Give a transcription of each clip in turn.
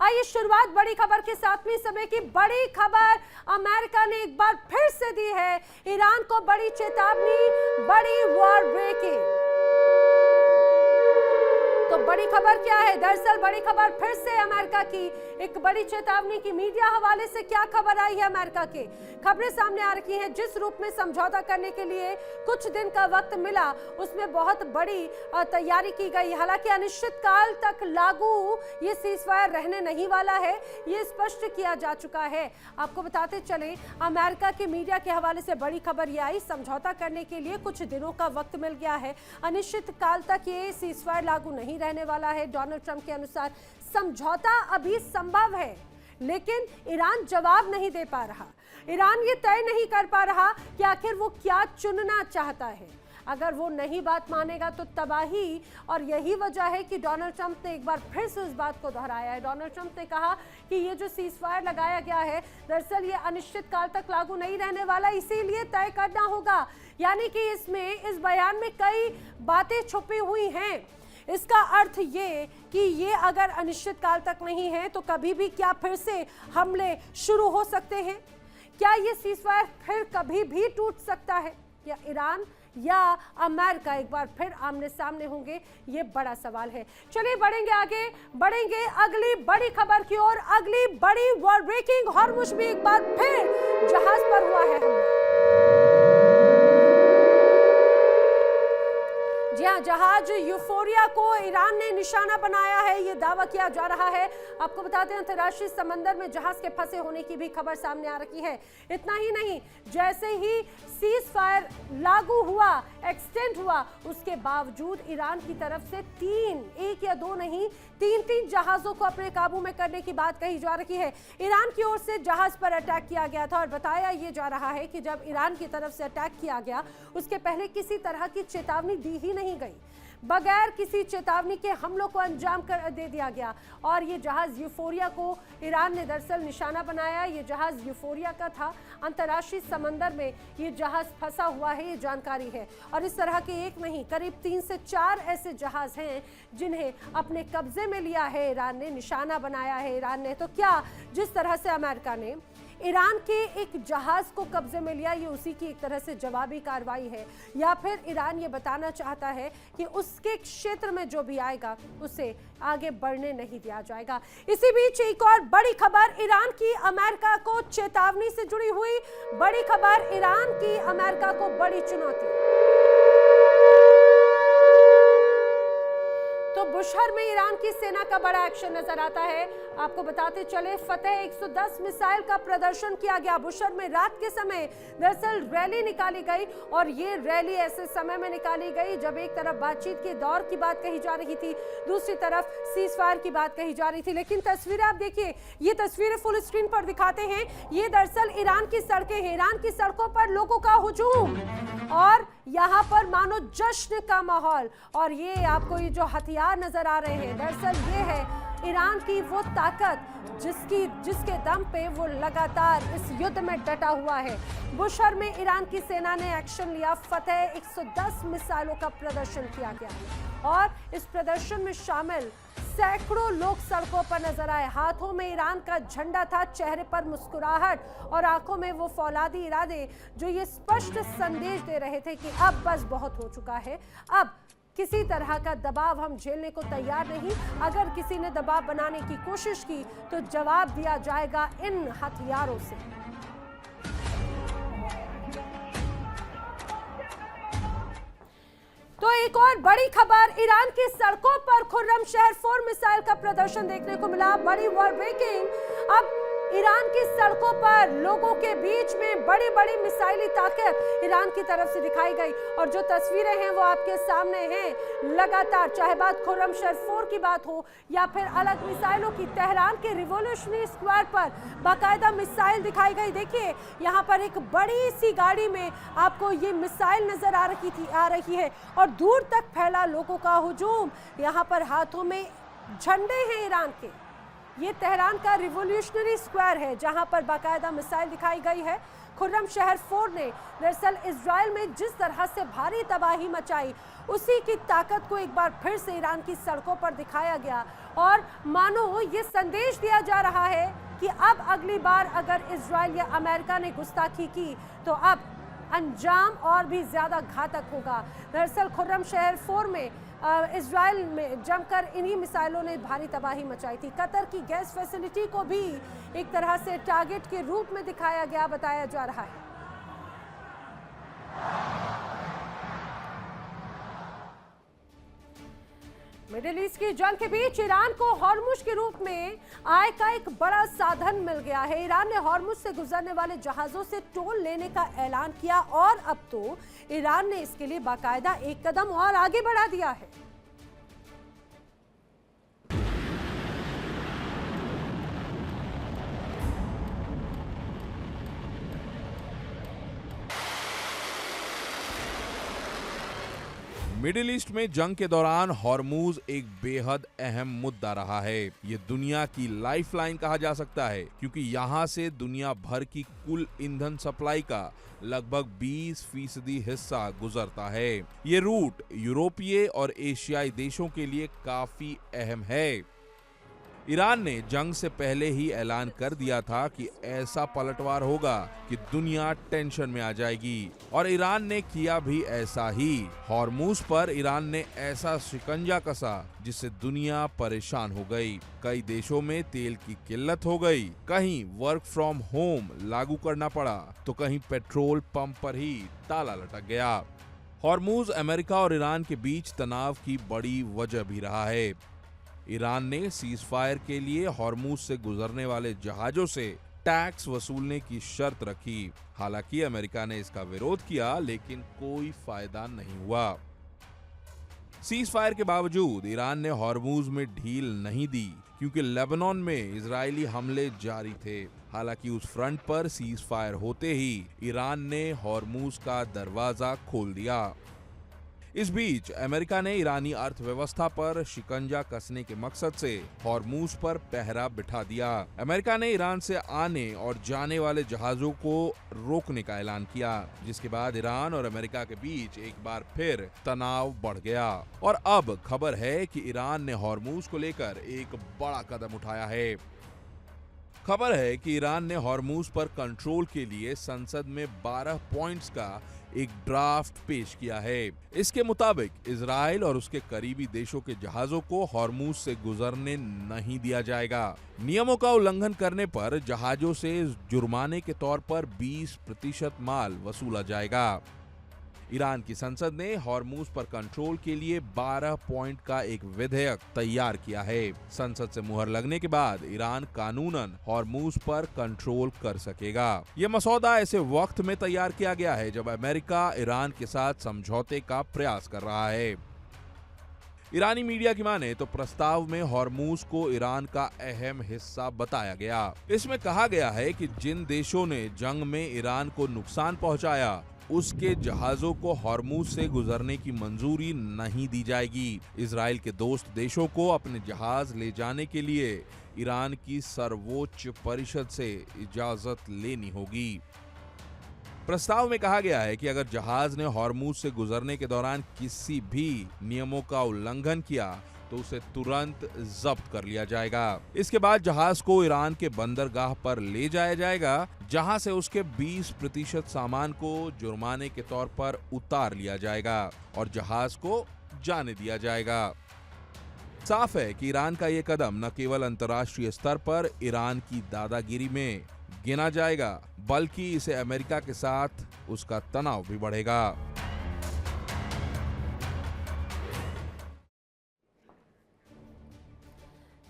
आइए शुरुआत बड़ी खबर के साथ में। समय की बड़ी खबर अमेरिका ने एक बार फिर से दी है ईरान को बड़ी चेतावनी, बड़ी वॉर ब्रेकिंग। तो बड़ी खबर क्या है? दरअसल बड़ी खबर फिर से अमेरिका की एक बड़ी चेतावनी की। मीडिया हवाले से क्या खबर आई है? अमेरिका के खबरें सामने आ रही हैं। जिस रूप में समझौता करने के लिए कुछ दिन का वक्त मिला, उसमें बहुत बड़ी तैयारी की गई। हालांकि अनिश्चित काल तक लागू ये सीजफायर रहने नहीं वाला है, ये स्पष्ट किया जा चुका है। आपको बताते चले, अमेरिका के मीडिया के हवाले से बड़ी खबर ये आई, समझौता करने के लिए कुछ दिनों का वक्त मिल गया है। अनिश्चित काल तक ये सीजफायर लागू नहीं रहने वाला है। डोनाल्ड ट्रंप के अनुसार समझौता अभी संभव है, लेकिन ईरान जवाब नहीं दे पा रहा। ईरान ये तय नहीं कर पा रहा कि आखिर वो क्या चुनना चाहता है। अगर वो नहीं बात मानेगा तो तबाही, और यही वजह है कि डोनाल्ड ट्रंप ने एक बार फिर से उस बात को दोहराया है। डोनाल्ड ट्रंप ने कहा कि ये जो सीजफायर लगाया गया है, दरअसल ये अनिश्चित काल तक लागू नहीं रहने वाला, इसीलिए तय करना होगा। यानी कि इस बयान में कई बातें छुपी हुई हैं। इसका अर्थ ये कि ये अगर अनिश्चित काल तक नहीं है तो कभी भी क्या फिर से हमले शुरू हो सकते हैं? क्या ये सीजफायर फिर कभी भी टूट सकता है? या ईरान या अमेरिका एक बार फिर आमने सामने होंगे? ये बड़ा सवाल है। चलिए बढ़ेंगे आगे, बढ़ेंगे अगली बड़ी खबर की ओर। अगली बड़ी वॉर ब्रेकिंग, हॉर्मुज़ में एक बार फिर जहाज पर हुआ है हमला। जी हाँ, जहाज यूफोरिया को ईरान ने निशाना बनाया है, ये दावा किया जा रहा है। आपको बताते हैं अंतर्राष्ट्रीय समंदर में जहाज के फंसे होने की भी खबर सामने आ रही है। इतना ही नहीं, जैसे ही सीज फायर लागू हुआ, एक्सटेंड हुआ, उसके बावजूद ईरान की तरफ से एक या दो नहीं, तीन जहाजों को अपने काबू में करने की बात कही जा रही है। ईरान की ओर से जहाज पर अटैक किया गया था और बताया ये जा रहा है कि जब ईरान की तरफ से अटैक किया गया, उसके पहले किसी तरह की चेतावनी दी ही नहीं गई। बगैर किसी चेतावनी के हमलों को अंजाम दे दिया गया और ये जहाज यूफोरिया को ईरान ने दरअसल निशाना बनाया। ये जहाज यूफोरिया का था। अंतर्राष्ट्रीय समंदर में ये जहाज फंसा हुआ है, ये जानकारी है। और इस तरह के एक नहीं, करीब 3 से 4 ऐसे जहाज हैं जिन्हें अपने कब्जे में लिया है ईरान ने, निशाना बनाया है ईरान ने। तो क्या जिस तरह से अमेरिका ने ईरान के एक जहाज को कब्जे में लिया, ये उसी की एक तरह से जवाबी कार्रवाई है, या फिर ईरान ये बताना चाहता है कि उसके क्षेत्र में जो भी आएगा उसे आगे बढ़ने नहीं दिया जाएगा। इसी बीच एक और बड़ी खबर, ईरान की अमेरिका को चेतावनी से जुड़ी हुई बड़ी खबर। ईरान की अमेरिका को बड़ी चुनौती। तो बुशहर में ईरान की सेना का बड़ा एक्शन नजर आता है। आपको बताते चले, फतेह 110 मिसाइल का प्रदर्शन किया गया। बुशहर में रात के समय दरअसल रैली निकाली गई और ये रैली ऐसे समय में निकाली गई जब एक तरफ बातचीत के दौर की बात कही जा रही थी, दूसरी तरफ सीजफायर की बात कही जा रही थी। लेकिन तस्वीरें आप देखिए, ये तस्वीरें फुल स्क्रीन पर दिखाते हैं। ये दरअसल ईरान की सड़कें हैं। ईरान की सड़कों पर लोगों का हुजूम और यहाँ पर मानो जश्न का माहौल। और ये आपको ये जो हथियार नजर आ रहे हैं, दरअसल ये है ईरान की वो ताकत जिसके दम पे वो लगातार इस युद्ध में डटा हुआ है। बुशहर में ईरान की सेना ने एक्शन लिया। फतेह 110 मिसाइलों का प्रदर्शन किया गया और इस प्रदर्शन में शामिल सैकड़ों लोग सड़कों पर नजर आए। हाथों में ईरान का झंडा था, चेहरे पर मुस्कुराहट और आंखों में वो फौलादी इरादे जो ये स्पष्ट संदेश दे रहे थे कि अब बस बहुत हो चुका है, अब किसी तरह का दबाव हम झेलने को तैयार नहीं। अगर किसी ने दबाव बनाने की कोशिश की तो जवाब दिया जाएगा इन हथियारों से। तो एक और बड़ी खबर, ईरान की सड़कों पर खुर्रमशहर 4 मिसाइल का प्रदर्शन देखने को मिला। बड़ी वॉर ब्रेकिंग। अब ईरान की सड़कों पर लोगों के बीच में बड़ी बड़ी मिसाइली ताकत ईरान की तरफ से दिखाई गई और जो तस्वीरें हैं वो आपके सामने हैं। लगातार चाहे बात खुर्रमशहर 4 की बात हो या फिर अलग मिसाइलों की, तेहरान के रिवॉल्यूशनरी स्क्वायर पर बाकायदा मिसाइल दिखाई गई। देखिए यहाँ पर एक बड़ी सी गाड़ी में आपको ये मिसाइल नजर आ रही है और दूर तक फैला लोगों का हुजूम। यहाँ पर हाथों में झंडे हैं ईरान के। ये तेहरान का रिवॉल्यूशनरी स्क्वायर है जहां पर बाकायदा मिसाइल दिखाई गई है। खुर्रम शहर 4 ने दरअसल इजराइल में जिस तरह से भारी तबाही मचाई, उसी की ताकत को एक बार फिर से ईरान की सड़कों पर दिखाया गया और मानो ये संदेश दिया जा रहा है कि अब अगली बार अगर इजराइल या अमेरिका ने गुस्ताखी की तो अब अंजाम और भी ज्यादा घातक होगा। दरअसल खुर्रम शहर 4 में इजराइल में जमकर इन्हीं मिसाइलों ने भारी तबाही मचाई थी। कतर की गैस फैसिलिटी को भी एक तरह से टारगेट के रूप में दिखाया गया, बताया जा रहा है। मिडिल ईस्ट की जंग के बीच ईरान को हॉर्मुज के रूप में आय का एक बड़ा साधन मिल गया है। ईरान ने हॉर्मुज से गुजरने वाले जहाजों से टोल लेने का ऐलान किया और अब तो ईरान ने इसके लिए बाकायदा एक कदम और आगे बढ़ा दिया है। मिडिल ईस्ट में जंग के दौरान हॉर्मुज एक बेहद अहम मुद्दा रहा है। ये दुनिया की लाइफलाइन कहा जा सकता है क्योंकि यहाँ से दुनिया भर की कुल ईंधन सप्लाई का लगभग 20% हिस्सा गुजरता है। ये रूट यूरोपीय और एशियाई देशों के लिए काफी अहम है। ईरान ने जंग से पहले ही ऐलान कर दिया था कि ऐसा पलटवार होगा कि दुनिया टेंशन में आ जाएगी और ईरान ने किया भी ऐसा ही। हॉर्मुज पर ईरान ने ऐसा शिकंजा कसा जिससे दुनिया परेशान हो गई। कई देशों में तेल की किल्लत हो गई, कहीं वर्क फ्रॉम होम लागू करना पड़ा तो कहीं पेट्रोल पंप पर ही ताला लटक गया। हॉर्मुज अमेरिका और ईरान के बीच तनाव की बड़ी वजह भी रहा है। ईरान ने सीज फायर के लिए हॉर्मुज से गुजरने वाले जहाजों से टैक्स वसूलने की शर्त रखी। हालांकि अमेरिका ने इसका विरोध किया लेकिन कोई फायदा नहीं हुआ। सीज फायर के बावजूद ईरान ने हॉर्मुज में ढील नहीं दी क्योंकि लेबनान में इजरायली हमले जारी थे। हालांकि उस फ्रंट पर सीज फायर होते ही ईरान ने हॉर्मुज का दरवाजा खोल दिया। इस बीच अमेरिका ने ईरानी अर्थव्यवस्था पर शिकंजा कसने के मकसद से हॉर्मुज पर पहरा बिठा दिया। अमेरिका ने ईरान से आने और जाने वाले जहाजों को रोकने का ऐलान किया, जिसके बाद ईरान और अमेरिका के बीच एक बार फिर तनाव बढ़ गया। और अब खबर है कि ईरान ने हॉर्मुज को लेकर एक बड़ा कदम उठाया है। खबर है कि ईरान ने हॉर्मुज पर कंट्रोल के लिए संसद में 12 पॉइंट्स का एक ड्राफ्ट पेश किया है। इसके मुताबिक इजराइल और उसके करीबी देशों के जहाजों को हॉर्मुज से गुजरने नहीं दिया जाएगा। नियमों का उल्लंघन करने पर जहाजों से जुर्माने के तौर पर 20% माल वसूला जाएगा। ईरान की संसद ने हॉर्मुज पर कंट्रोल के लिए 12 पॉइंट का एक विधेयक तैयार किया है। संसद से मुहर लगने के बाद ईरान कानूनन हॉर्मुज पर कंट्रोल कर सकेगा। ये मसौदा ऐसे वक्त में तैयार किया गया है जब अमेरिका ईरान के साथ समझौते का प्रयास कर रहा है। ईरानी मीडिया की माने तो प्रस्ताव में हॉर्मुज को ईरान का अहम हिस्सा बताया गया। इसमें कहा गया है कि जिन देशों ने जंग में ईरान को नुकसान पहुंचाया उसके जहाजों को हॉर्मुज से गुजरने की मंजूरी नहीं दी जाएगी। इजराइल के दोस्त देशों को अपने जहाज ले जाने के लिए ईरान की सर्वोच्च परिषद से इजाजत लेनी होगी। प्रस्ताव में कहा गया है कि अगर जहाज ने हॉर्मुज से गुजरने के दौरान किसी भी नियमों का उल्लंघन किया तो उसे तुरंत जब्त कर लिया जाएगा। इसके बाद जहाज को ईरान के बंदरगाह पर ले जाया जाएगा, जहां से उसके 20% सामान को जुर्माने के तौर पर उतार लिया जाएगा और जहाज को जाने दिया जाएगा। साफ है कि ईरान का ये कदम न केवल अंतर्राष्ट्रीय स्तर पर ईरान की दादागिरी में गिना जाएगा, बल्कि इसे अमेरिका के साथ उसका तनाव भी बढ़ेगा।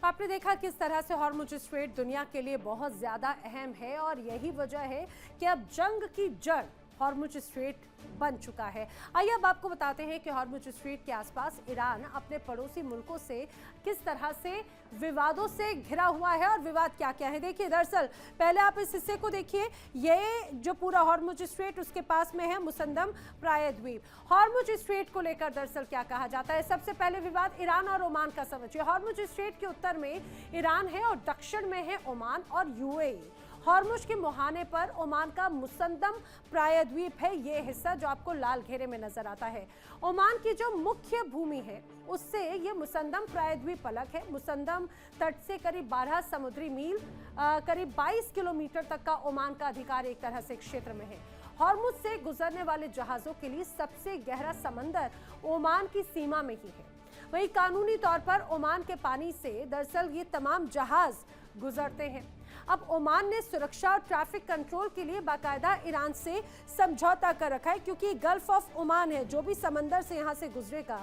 आपने देखा किस तरह से हॉर्मुज स्ट्रेट दुनिया के लिए बहुत ज्यादा अहम है और यही वजह है कि अब जंग की जड़ हॉर्मुज स्ट्रेट बन चुका है। आइए अब आपको बताते हैं कि हॉर्मुज स्ट्रेट के आसपास ईरान अपने पड़ोसी मुल्कों से किस तरह से विवादों से घिरा हुआ है और विवाद क्या क्या है। देखिए, दरअसल पहले आप इस हिस्से को देखिए, ये जो पूरा हॉर्मुज स्ट्रेट उसके पास में है मुसंदम प्रायद्वीप। हॉर्मुज स्ट्रेट को लेकर दरअसल क्या कहा जाता है, सबसे पहले विवाद ईरान और ओमान का समझिए। हॉर्मुज स्ट्रेट के उत्तर में ईरान है और दक्षिण में है ओमान और यूएई। हॉर्मुज के मुहाने पर ओमान का मुसंदम प्रायद्वीप है ये हिस्सा जो आपको लाल घेरे में नजर आता है। ओमान की जो मुख्य भूमि है उससे ये मुसंदम प्रायद्वीप अलग है। मुसंदम तट से करीब 12 समुद्री मील करीब 22 किलोमीटर तक का ओमान का अधिकार एक तरह से क्षेत्र में है। हॉर्मुज से गुजरने वाले जहाजों के लिए सबसे गहरा समंदर ओमान की सीमा में ही है। वहीं कानूनी तौर पर ओमान के पानी से दरअसल ये तमाम जहाज गुजरते हैं। अब ओमान ने सुरक्षा और ट्रैफिक कंट्रोल के लिए बाकायदा ईरान से समझौता कर रखा है, क्योंकि गल्फ ऑफ ओमान है, जो भी समंदर से यहाँ से गुजरेगा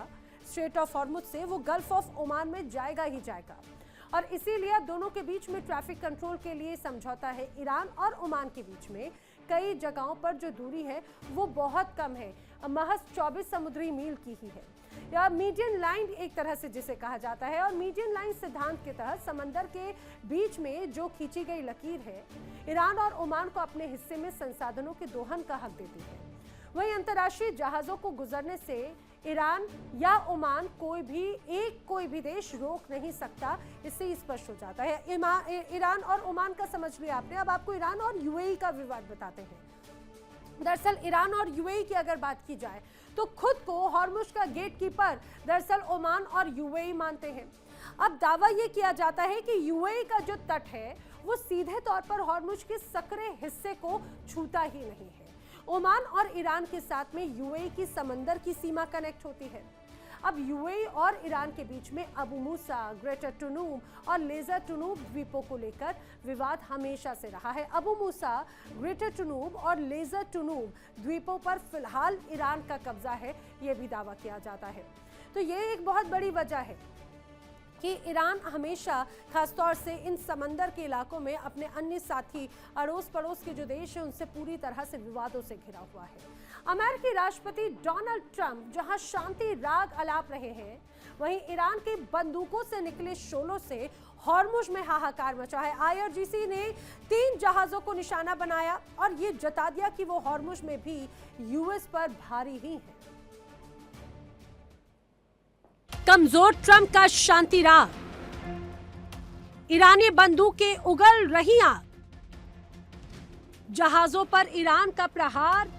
स्ट्रेट ऑफ हॉर्मुज से, वो गल्फ ऑफ ओमान में जाएगा ही जाएगा। और इसीलिए दोनों के बीच में ट्रैफिक कंट्रोल के लिए समझौता है। ईरान और ओमान के बीच में कई जगहों पर जो दूरी है वो बहुत कम है, महज 24 समुद्री मील की ही है, या मीडियन लाइन एक तरह से जिसे कहा जाता है। और मीडियन लाइन सिद्धांत के तहत समंदर के बीच में जो खींची गई लकीर है ईरान और ओमान को अपने हिस्से में संसाधनों के दोहन का हक देती है। वहीं अंतर्राष्ट्रीय जहाजों को गुजरने से ईरान या ओमान कोई भी देश रोक नहीं सकता, इससे स्पष्ट हो जाता है। ईरान और ओमान का समझ लिया आपने, अब आपको ईरान और यूएई का विवाद बताते हैं। दरअसल ईरान और यूएई की अगर बात की जाए तो खुद को हॉर्मुज का गेटकीपर दरअसल ओमान और यूएई मानते हैं। अब दावा यह किया जाता है कि यूएई का जो तट है वो सीधे तौर पर हॉर्मुज के सकरे हिस्से को छूता ही नहीं है। ओमान और ईरान के साथ में यूएई की समंदर की सीमा कनेक्ट होती है। अब यूएई और ईरान के बीच में अबू मूसा, ग्रेटर टुनूम और लेजर टुनूम द्वीपों को लेकर विवाद हमेशा से रहा है। अबू मूसा, ग्रेटर टुनूम और लेजर टुनूम द्वीपों पर फिलहाल ईरान का कब्जा है, यह भी दावा किया जाता है। तो ये एक बहुत बड़ी वजह है कि ईरान हमेशा खासतौर से इन समंदर के इलाकों में अपने अन्य साथी अड़ोस पड़ोस के जो देश हैं उनसे पूरी तरह से विवादों से घिरा हुआ है। अमेरिकी राष्ट्रपति डोनाल्ड ट्रंप जहां शांति राग अलाप रहे हैं, वहीं ईरान की बंदूकों से निकले शोलों से हॉर्मुज में हाहाकार मचा है। आईआरजीसी ने 3 जहाजों को निशाना बनाया और ये जता दिया कि वो हॉर्मुज में भी यूएस पर भारी ही है। कमजोर ट्रंप का शांति राग, ईरानी बंदूकें उगल रही आग, जहाजों पर ईरान का प्रहार,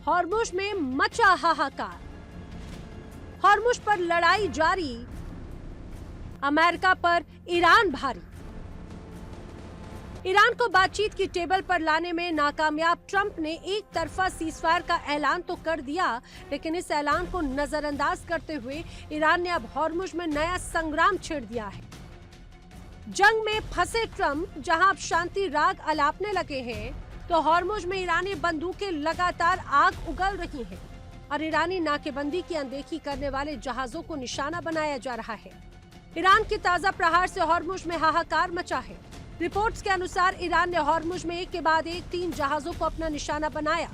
हॉर्मुज में मचा हाहाकार, हॉर्मुज पर लड़ाई जारी, अमेरिका पर ईरान भारी। ईरान को बातचीत की टेबल पर लाने में नाकामयाब ट्रंप ने एक तरफा सीजफायर का ऐलान तो कर दिया, लेकिन इस ऐलान को नजरअंदाज करते हुए ईरान ने अब हॉर्मुज में नया संग्राम छेड़ दिया है। जंग में फंसे ट्रंप जहां अब शांति राग अलापने लगे हैं, तो हॉर्मुज में ईरानी बंदूकें लगातार आग उगल रही हैं और ईरानी नाकेबंदी की अनदेखी करने वाले जहाजों को निशाना बनाया जा रहा है। ईरान के ताजा प्रहार से हॉर्मुज में हाहाकार मचा है। रिपोर्ट्स के अनुसार ईरान ने हॉर्मुज में एक के बाद एक 3 जहाजों को अपना निशाना बनाया।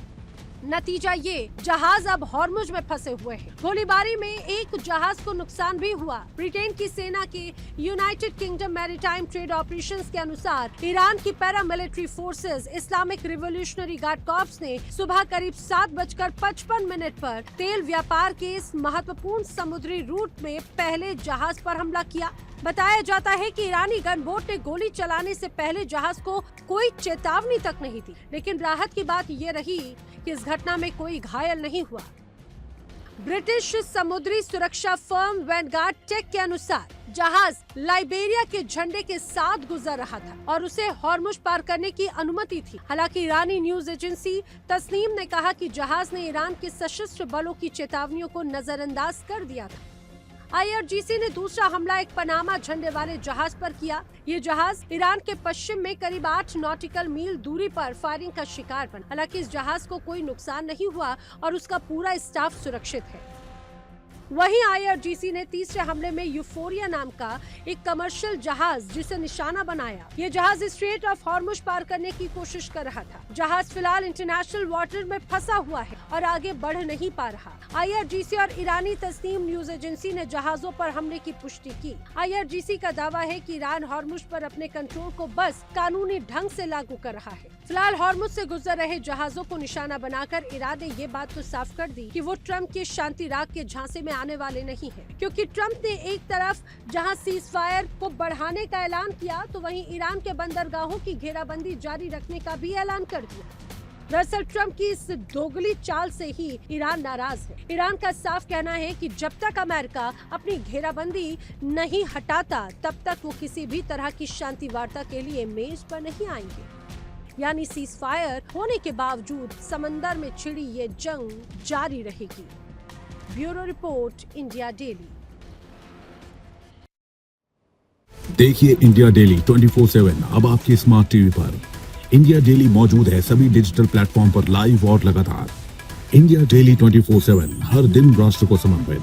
नतीजा ये, जहाज अब हॉर्मुज में फंसे हुए हैं। गोलीबारी में एक जहाज को नुकसान भी हुआ। ब्रिटेन की सेना के United kingdom maritime trade operations के अनुसार ईरान की paramilitary forces Islamic revolutionary guard corps ने सुबह करीब 7:55 पर तेल व्यापार के इस महत्वपूर्ण समुद्री रूट में पहले जहाज पर हमला किया। बताया जाता है कि ईरानी गनबोट ने गोली चलाने से पहले जहाज को कोई चेतावनी तक नहीं दी, लेकिन राहत की बात यह रही कि इस घटना में कोई घायल नहीं हुआ। ब्रिटिश समुद्री सुरक्षा फर्म वैनगार्ड टेक के अनुसार जहाज लाइबेरिया के झंडे के साथ गुजर रहा था और उसे हॉर्मुज पार करने की अनुमति थी। हालांकि ईरानी न्यूज एजेंसी तस्नीम ने कहा कि जहाज ने ईरान के सशस्त्र बलों की चेतावनियों को नजरअंदाज कर दिया था। आईआरजीसी ने दूसरा हमला एक पनामा झंडे वाले जहाज पर किया। ये जहाज ईरान के पश्चिम में करीब 8 नॉटिकल मील दूरी पर फायरिंग का शिकार बना। हालांकि इस जहाज को कोई नुकसान नहीं हुआ और उसका पूरा स्टाफ सुरक्षित है। वहीं आईआरजीसी ने तीसरे हमले में यूफोरिया नाम का एक कमर्शियल जहाज जिसे निशाना बनाया। ये जहाज स्ट्रेट ऑफ हॉर्मुज पार करने की कोशिश कर रहा था। जहाज फिलहाल इंटरनेशनल वाटर में फंसा हुआ है और आगे बढ़ नहीं पा रहा। आईआरजीसी और ईरानी तस्नीम न्यूज एजेंसी ने जहाजों पर हमले की पुष्टि की। आईआरजीसी का दावा है कि ईरान हॉर्मुज पर अपने कंट्रोल को बस कानूनी ढंग से लागू कर रहा है। फिलहाल हॉर्मुज से गुजर रहे जहाजों को निशाना बनाकर ईरान ने ये बात तो साफ कर दी कि वो ट्रंप के शांति राग के झांसे में आने वाले नहीं हैं, क्योंकि ट्रंप ने एक तरफ जहां सीज फायर को बढ़ाने का ऐलान किया तो वहीं ईरान के बंदरगाहों की घेराबंदी जारी रखने का भी ऐलान कर दिया। दरअसल ट्रंप की इस दोगली चाल से ही ईरान नाराज है। ईरान का साफ कहना है कि जब तक अमेरिका अपनी घेराबंदी नहीं हटाता तब तक वो किसी भी तरह की शांति वार्ता के लिए मेज पर नहीं आएंगे। यानी सीज फायर होने के बावजूद समंदर में छिड़ी ये जंग जारी रहेगी। Bureau report, India daily. देखिए इंडिया डेली 24/7 अब आपके स्मार्ट टीवी पर। इंडिया डेली मौजूद है सभी डिजिटल प्लेटफॉर्म पर लाइव और लगातार। इंडिया डेली 24/7 हर दिन राष्ट्र को समर्पित।